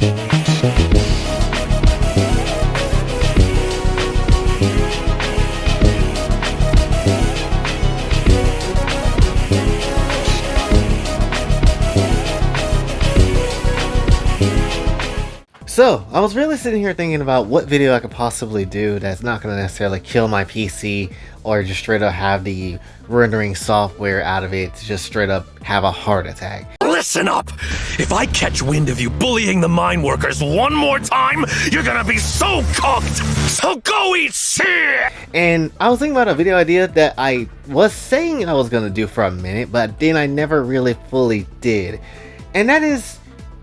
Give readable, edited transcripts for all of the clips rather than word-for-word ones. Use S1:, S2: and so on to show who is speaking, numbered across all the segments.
S1: So, I was really sitting here thinking about what video I could possibly do that's not going to necessarily kill my PC or just straight up have the rendering software out of it to just straight up have a heart attack.
S2: Listen up! If I catch wind of you bullying the mine workers one more time, you're gonna be so cooked! So go eat shit!
S1: And I was thinking about a video idea that I was saying I was going to do for a minute, but then I never really fully did. And that is,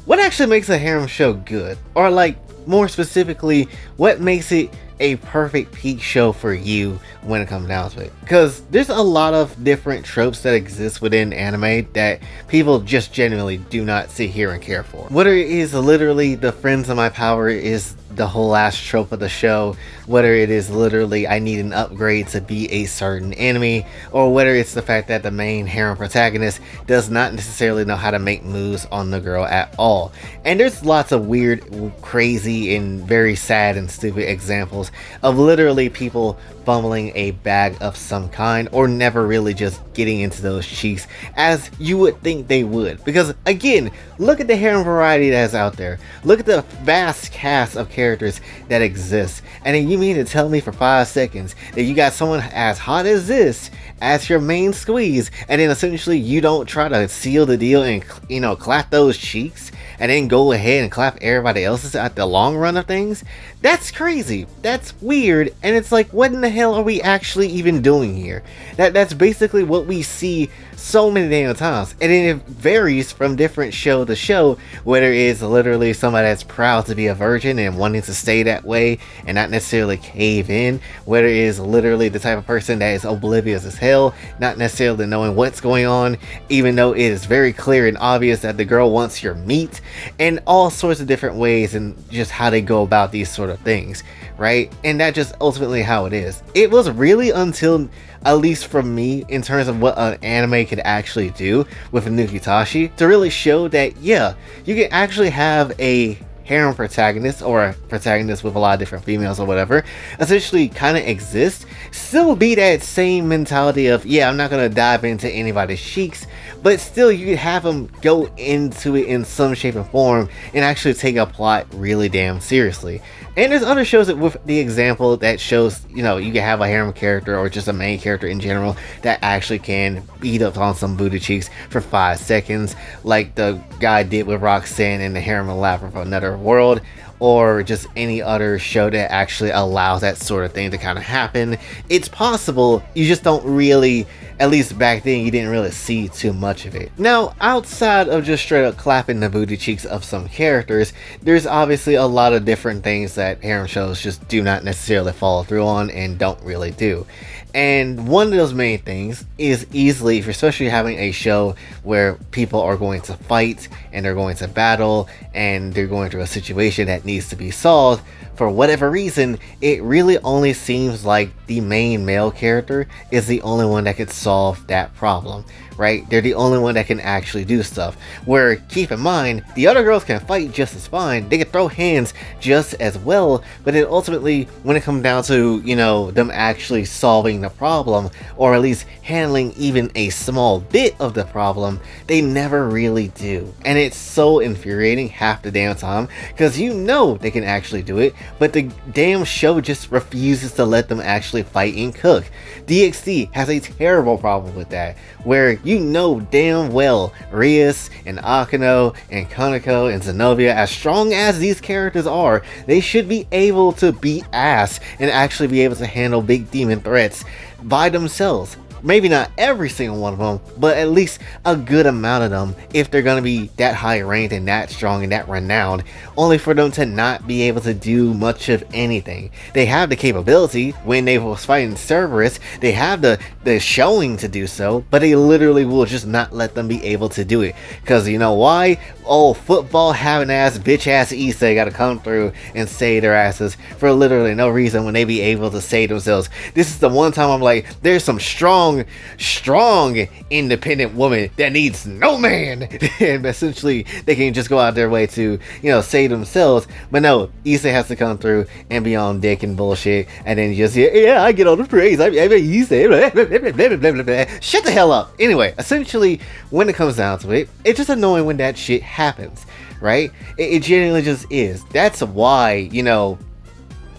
S1: what actually makes a harem show good? Or like, more specifically, what makes it a perfect peak show for you when it comes down to it? Because there's a lot of different tropes that exist within anime that people just genuinely do not sit here and care for. Whether it is literally the friends of my power is the whole last trope of the show, whether it is literally I need an upgrade to be a certain enemy, or whether it's the fact that the main harem protagonist does not necessarily know how to make moves on the girl at all. And there's lots of weird, crazy, and very sad and stupid examples of literally people fumbling a bag of some kind or never really just getting into those cheeks as you would think they would. Because again, look at the harem variety that's out there. Look at the vast cast of characters that exists, and then you mean to tell me for 5 seconds that you got someone as hot as this as your main squeeze, and then essentially you don't try to seal the deal and, you know, clap those cheeks and then go ahead and clap everybody else's at the long run of things? That's crazy. That's weird. And it's like, what in the hell are we actually even doing here? That's basically what we see so many damn times. And it varies from different show to show, whether it's literally somebody that's proud to be a virgin and wanting to stay that way and not necessarily cave in, whether it is literally the type of person that is oblivious as hell, not necessarily knowing what's going on, even though it is very clear and obvious that the girl wants your meat, and all sorts of different ways and just how they go about these sort of things, right? And that's just ultimately how it is. It was really until, at least for me, in terms of what an anime could actually do with a Nukitashi, to really show that, yeah, you can actually have a harem protagonist or a protagonist with a lot of different females or whatever essentially kind of exist, still be that same mentality of, yeah, I'm not going to dive into anybody's cheeks, but still you can have them go into it in some shape and form and actually take a plot really damn seriously. And there's other shows that with the example that shows, you know, you can have a harem character or just a main character in general that actually can beat up on some booty cheeks for 5 seconds, like the guy did with Roxanne in the Harem of Labyrinth of Another World, or just any other show that actually allows that sort of thing to kind of happen. It's possible, you just don't really, at least back then, you didn't really see too much of it. Now, outside of just straight up clapping the booty cheeks of some characters, there's obviously a lot of different things that harem shows just do not necessarily follow through on and don't really do. And one of those main things is easily, if you're especially having a show where people are going to fight and they're going to battle and they're going through a situation that needs to be solved, for whatever reason, it really only seems like the main male character is the only one that could solve that problem, right? They're the only one that can actually do stuff. Where, keep in mind, the other girls can fight just as fine, they can throw hands just as well, but then ultimately, when it comes down to, you know, them actually solving the problem, or at least handling even a small bit of the problem, they never really do. And it's so infuriating half the damn time, because you know they can actually do it, but the damn show just refuses to let them actually fight and cook. DxD has a terrible problem with that, where you know damn well Rias and Akano and Kaneko and Zenobia, as strong as these characters are, they should be able to beat ass and actually be able to handle big demon threats by themselves. Maybe not every single one of them, but at least a good amount of them, if they're going to be that high ranked and that strong and that renowned, only for them to not be able to do much of anything. They have the capability. When they was fighting Cerberus, they have the showing to do so, but they literally will just not let them be able to do it. Because you know why? Oh, football having ass bitch ass Issei gotta come through and save their asses for literally no reason when they be able to save themselves. This is the one time I'm like, there's some strong strong, independent woman that needs no man. And essentially, they can just go out their way to, save themselves. But no, Issei has to come through and be on dick and bullshit. And then just, yeah, I get all the praise. I'm Issei. Shut the hell up. Anyway, essentially, when it comes down to it, it's just annoying when that shit happens, right? It genuinely just is. That's why,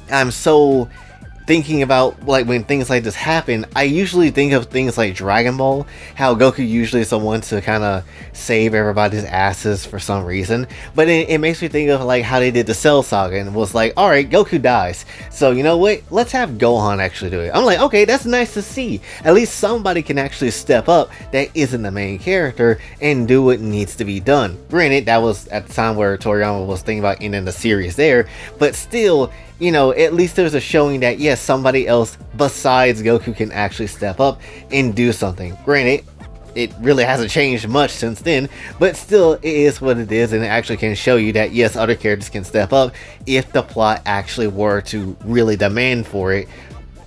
S1: I'm so thinking about, like, when things like this happen. I usually think of things like Dragon Ball, how Goku usually is the one to kind of save everybody's asses for some reason, but it makes me think of like how they did the Cell Saga and was like, alright, Goku dies, so you know what, let's have Gohan actually do it. I'm like, okay, that's nice to see. At least somebody can actually step up that isn't the main character and do what needs to be done. Granted, that was at the time where Toriyama was thinking about ending the series there, but still, at least there's a showing that, yes, somebody else besides Goku can actually step up and do something. Granted, it really hasn't changed much since then, but still, it is what it is, and it actually can show you that, yes, other characters can step up if the plot actually were to really demand for it.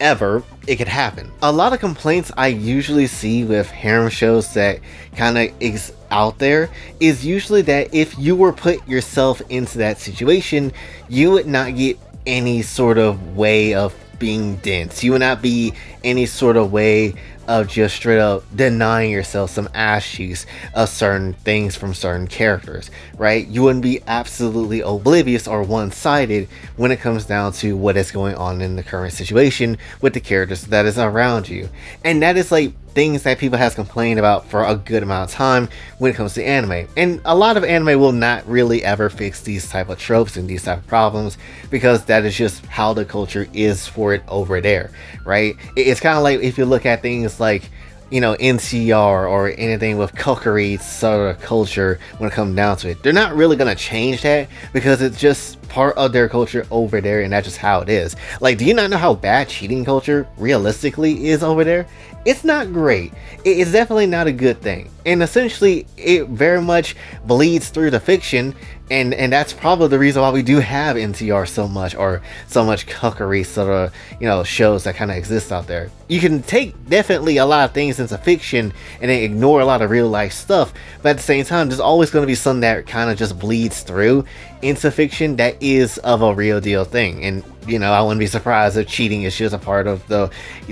S1: It could happen. A lot of complaints I usually see with harem shows that kind of is out there is usually that if you were put yourself into that situation, you would not get any sort of way of being dense. You would not be any sort of way of just straight up denying yourself some ass cheeks of certain things from certain characters, right? You wouldn't be absolutely oblivious or one-sided when it comes down to what is going on in the current situation with the characters that is around you. And that is like things that people has complained about for a good amount of time when it comes to anime. And a lot of anime will not really ever fix these type of tropes and these type of problems, because that is just how the culture is for it over there, right? It's kind of like if you look at things like, NCR or anything with cookery sort of culture when it comes down to it. They're not really going to change that because it's just part of their culture over there, and that's just how it is. Like, do you not know how bad cheating culture realistically is over there? It's not great. It's definitely not a good thing. And essentially, it very much bleeds through the fiction, and that's probably the reason why we do have NCR so much, or so much cuckery sort of, shows that kind of exist out there. You can take definitely a lot of things into fiction and then ignore a lot of real life stuff, but at the same time, there's always going to be something that kind of just bleeds through into fiction that is of a real deal thing. And I wouldn't be surprised if cheating is just a part of the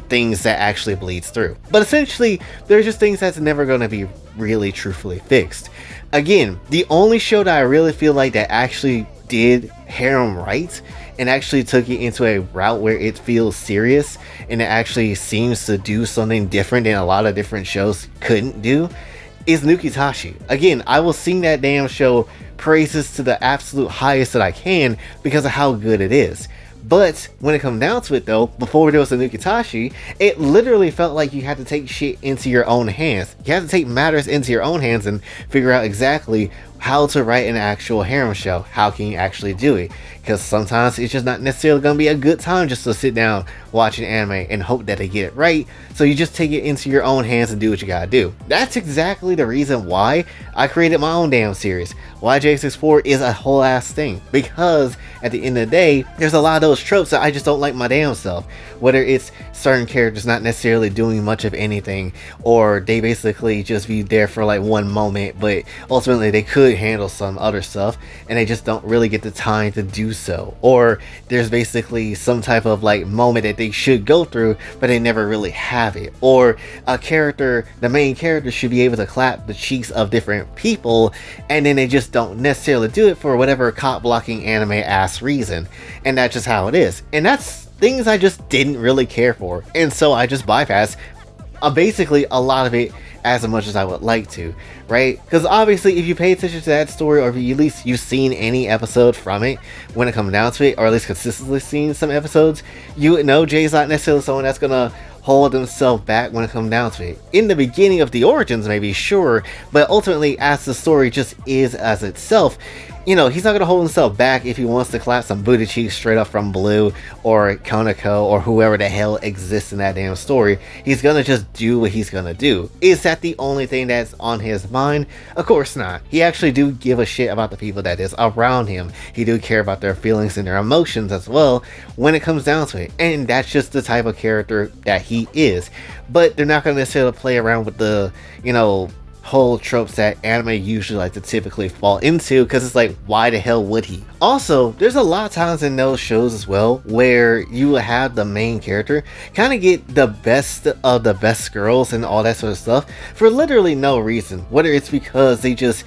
S1: things that actually bleeds through. But essentially, there's just things that's never going to be really truthfully fixed. Again, the only show that I really feel like that actually did harem right and actually took it into a route where it feels serious and it actually seems to do something different than a lot of different shows couldn't do is Nukitashi. Again, I will sing that damn show praises to the absolute highest that I can because of how good it is. But when it comes down to it though, before there was a Nukitashi, it literally felt like you had to take shit into your own hands. You had to take matters into your own hands and figure out exactly how to write an actual harem show. How can you actually do it? Because sometimes it's just not necessarily going to be a good time just to sit down, watch an anime, and hope that they get it right. So you just take it into your own hands and do what you gotta do. That's exactly the reason why I created my own damn series. YJ64 is a whole ass thing. Because at the end of the day, there's a lot of those tropes that I just don't like my damn self. Whether it's certain characters not necessarily doing much of anything, or they basically just be there for like one moment, but ultimately they could handle some other stuff and they just don't really get the time to do so. Or there's basically some type of like moment that they should go through but they never really have it. Or a character, the main character, should be able to clap the cheeks of different people and then they just don't necessarily do it for whatever cop blocking anime ass reason. And that's just how it is. And that's things I just didn't really care for, and so I just bypassed basically a lot of it as much as I would like to, right? Because obviously if you pay attention to that story, or if you, at least you've seen any episode from it when it comes down to it, or at least consistently seen some episodes, you would know Jay's not necessarily someone that's gonna hold himself back when it comes down to it. In the beginning of the origins, maybe, sure, but ultimately as the story just is as itself, you know, he's not going to hold himself back if he wants to clap some booty cheeks straight up from Blue or Konako or whoever the hell exists in that damn story. He's going to just do what he's going to do. Is that the only thing that's on his mind? Of course not. He actually do give a shit about the people that is around him. He do care about their feelings and their emotions as well when it comes down to it. And that's just the type of character that he is. But they're not going to necessarily play around with the, you know, whole tropes that anime usually like to typically fall into, because it's like, why the hell would he? Also, there's a lot of times in those shows as well where you will have the main character kind of get the best of the best girls and all that sort of stuff for literally no reason, whether it's because they just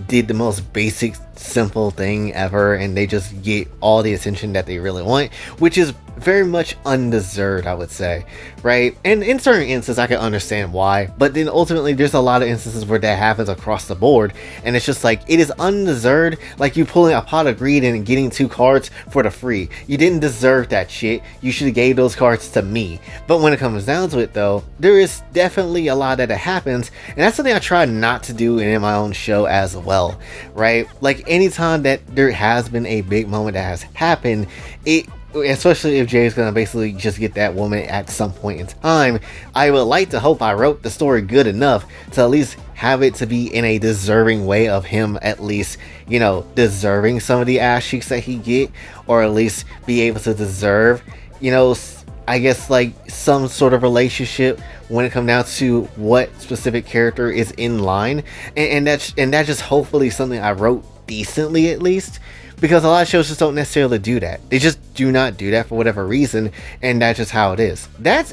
S1: did the most basic simple thing ever and they just get all the attention that they really want, which is very much undeserved, I would say, right? And in certain instances I can understand why, but then ultimately there's a lot of instances where that happens across the board and it's just like, it is undeserved, like you pulling a pot of greed and getting 2 cards for the free. You didn't deserve that shit. You should have gave those cards to me. But when it comes down to it though, there is definitely a lot that happens, and that's something I try not to do in my own show as well, right? Like anytime that there has been a big moment that has happened, especially if Jay's gonna basically just get that woman at some point in time, I would like to hope I wrote the story good enough to at least have it to be in a deserving way of him at least, you know, deserving some of the ass cheeks that he get, or at least be able to deserve, you know, I guess like some sort of relationship when it comes down to what specific character is in line, and that's just hopefully something I wrote decently at least, because a lot of shows just don't necessarily do that. They just do not do that for whatever reason, and that's just how it is.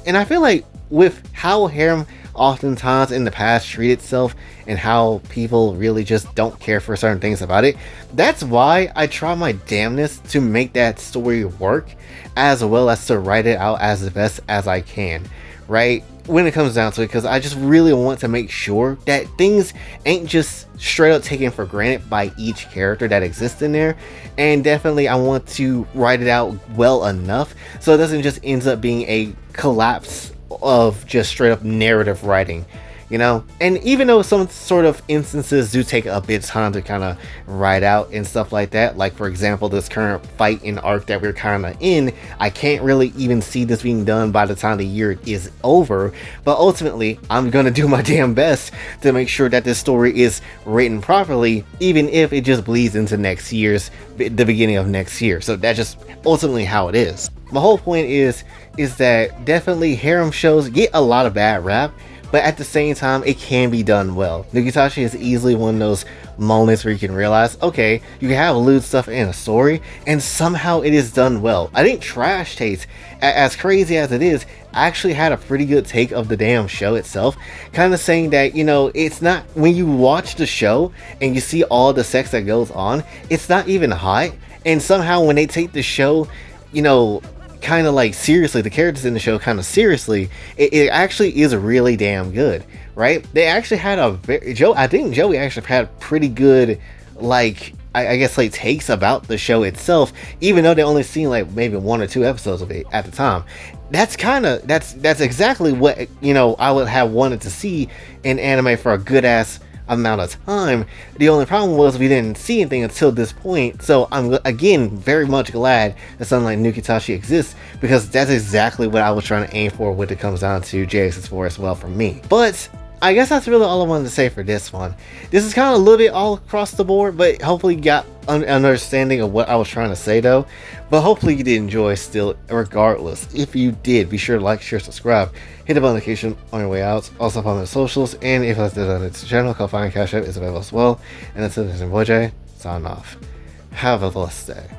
S1: And I feel like with how Harem oftentimes in the past treat itself and how people really just don't care for certain things about it, that's why I try my damnness to make that story work, as well as to write it out as the best as I can, right? When it comes down to it, because I just really want to make sure that things ain't just straight up taken for granted by each character that exists in there, and definitely I want to write it out well enough so it doesn't just end up being a collapse of just straight up narrative writing, you know? And even though some sort of instances do take a bit of time to kind of write out and stuff like that, like for example this current fight in arc that we're kind of in, I can't really even see this being done by the time the year is over, but ultimately I'm gonna do my damn best to make sure that this story is written properly, even if it just bleeds into the beginning of next year. So that's just ultimately how it is. My whole point is that definitely harem shows get a lot of bad rap, but at the same time it can be done well. Nugitashi is easily one of those moments where you can realize, okay, you can have lewd stuff in a story and somehow it is done well. I think Trash Taste, as crazy as it is, actually had a pretty good take of the damn show itself, kind of saying that, you know, it's not, when you watch the show and you see all the sex that goes on, it's not even hot, and somehow when they take the show, you know, kind of like seriously, the characters in the show kind of seriously, it actually is really damn good, right? They actually had I think Joey actually had pretty good, like, I guess like takes about the show itself, even though they only seen like maybe 1 or 2 episodes of it at the time. That's exactly what, you know, I would have wanted to see in anime for a good ass amount of time. The only problem was we didn't see anything until this point, so I'm again very much glad that something like Nugitashi exists, because that's exactly what I was trying to aim for when it comes down to JX4 as well for me. But I guess that's really all I wanted to say for this one. This is kind of a little bit all across the board, but hopefully you got an understanding of what I was trying to say though. But hopefully you did enjoy still regardless. If you did, be sure to like, share, subscribe, hit the bell notification on your way out. Also follow my socials, and if that's on its channel, Kofi and Cash App is available as well. And that's it, Boy J, sign off. Have a blessed day.